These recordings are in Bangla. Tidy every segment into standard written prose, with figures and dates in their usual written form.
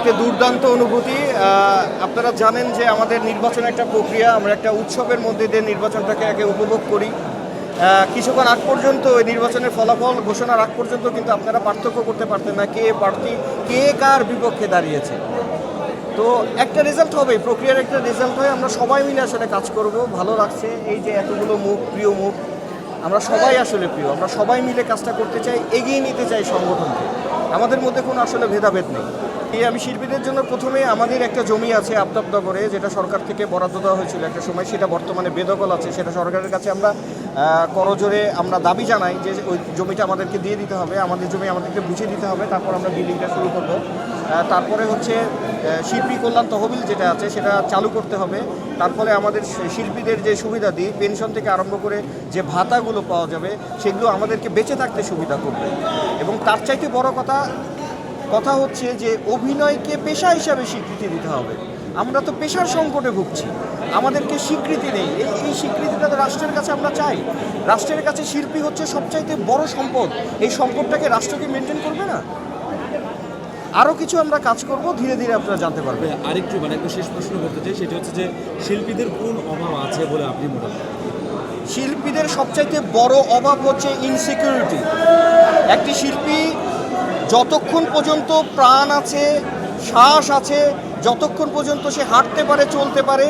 আজকে দুর্দান্ত অনুভূতি। আপনারা জানেন যে আমাদের নির্বাচন একটা প্রক্রিয়া, আমরা একটা উৎসবের মধ্যে দিয়ে নির্বাচনটাকে একে উপভোগ করি। কিছুক্ষণ আগ পর্যন্ত ওই নির্বাচনের ফলাফল ঘোষণার আগ পর্যন্ত কিন্তু আপনারা পার্থক্য করতে পারতেন না কে প্রার্থী কে কার বিপক্ষে দাঁড়িয়েছে। তো একটা রেজাল্ট হবে, প্রক্রিয়ার একটা রেজাল্ট হয়, আমরা সবাই মিলে আসলে কাজ করব। ভালো লাগছে এই যে এতগুলো মুখ, প্রিয় মুখ, আমরা সবাই আসলে প্রিয়, আমরা সবাই মিলে কাজটা করতে চাই, এগিয়ে নিতে চাই সংগঠনকে। আমাদের মধ্যে কোনো আসলে ভেদাভেদ নেই। আমি শিল্পীদের জন্য প্রথমে আমাদের একটা জমি আছে আফতাবনগরে, যেটা সরকার থেকে বরাদ্দ দেওয়া হয়েছিল একটা সময়, সেটা বর্তমানে বেদখল আছে। সেটা সরকারের কাছে আমরা করজোরে আমরা দাবি জানাই যে ওই জমিটা আমাদেরকে দিয়ে দিতে হবে, আমাদের জমি আমাদেরকে বুঝিয়ে দিতে হবে, তারপর আমরা বিল্ডিংটা শুরু করব। তারপরে হচ্ছে শিল্পী কল্যাণ তহবিল যেটা আছে সেটা চালু করতে হবে। তারপরে আমাদের শিল্পীদের যে সুবিধা দিই, পেনশন থেকে আরম্ভ করে যে ভাতাগুলো পাওয়া যাবে সেগুলো আমাদেরকে বেঁচে থাকতে সুবিধা করবে। এবং তার চাইতে বড় কথা হচ্ছে যে অভিনয়কে পেশা হিসাবে স্বীকৃতি দিতে হবে। আমরা তো পেশার সংকটে ভুগছি, আমাদেরকে স্বীকৃতি নেই। এই স্বীকৃতিটা তো রাষ্ট্রের কাছে আমরা চাই। রাষ্ট্রের কাছে শিল্পী হচ্ছে সবচাইতে বড় সম্পদ। এই সম্পদটাকে রাষ্ট্রকে মেনটেন করবে না? আরও কিছু আমরা কাজ করব, ধীরে ধীরে আপনারা জানতে পারবেন। আরেকটু একটু শেষ প্রশ্ন করতে চাই, সেটা হচ্ছে যে শিল্পীদের কোন অভাব আছে বলে আপনি মনে করেন? শিল্পীদের সবচাইতে বড় অভাব হচ্ছে ইনসিকিউরিটি। একটি শিল্পী যতক্ষণ পর্যন্ত প্রাণ আছে, শ্বাস আছে, যতক্ষণ পর্যন্ত সে হাঁটতে পারে, চলতে পারে,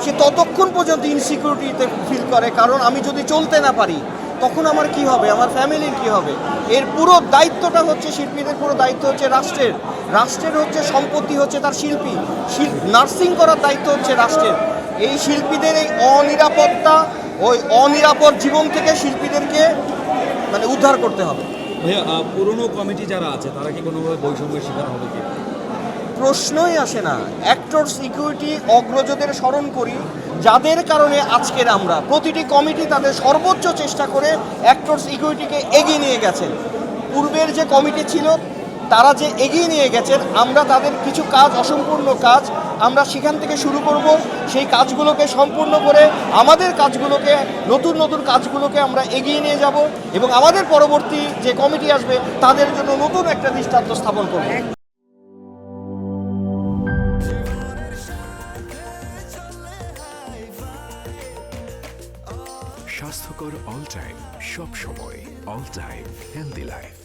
সে ততক্ষণ পর্যন্ত ইনসিকিউরিটিতে ফিল করে। কারণ আমি যদি চলতে না পারি তখন আমার কি হবে, আমার ফ্যামিলির কি হবে? এর পুরো দায়িত্বটা হচ্ছে শিল্পীদের, পুরো দায়িত্ব হচ্ছে রাষ্ট্রের হচ্ছে সম্পত্তি হচ্ছে তার শিল্পী। নার্সিং করার দায়িত্ব হচ্ছে রাষ্ট্রের। এই শিল্পীদের এই অনিরাপত্তা, ওই অনিরাপদ জীবন থেকে শিল্পীদেরকে উদ্ধার করতে হবে। ভাইয়া, পুরনো কমিটি যারা আছে তারা কি কোনোভাবে বৈষম্যের শিকার হবে কি? প্রশ্নই আসে না। অ্যাক্টরস ইকুইটি অগ্রজদের স্মরণ করি, যাদের কারণে আজকের আমরা প্রতিটি কমিটি তাদের সর্বোচ্চ চেষ্টা করে অ্যাক্টরস ইকুইটিকে এগিয়ে নিয়ে গেছেন। পূর্বের যে কমিটি ছিল তারা যে এগিয়ে নিয়ে গেছেন, আমরা তাদের কিছু কাজ, অসম্পূর্ণ কাজ, আমরা সেখান থেকে শুরু করব। সেই কাজগুলোকে সম্পূর্ণ করে আমাদের কাজগুলোকে, নতুন কাজগুলোকে আমরা এগিয়ে নিয়ে যাব এবং আমাদের পরবর্তী যে কমিটি আসবে তাদের জন্য নতুন একটা দৃষ্টান্ত স্থাপন করব। স্বাস্থ্যকর অল টাইম, সব সময় অল টাইম হেলদি লাইফ।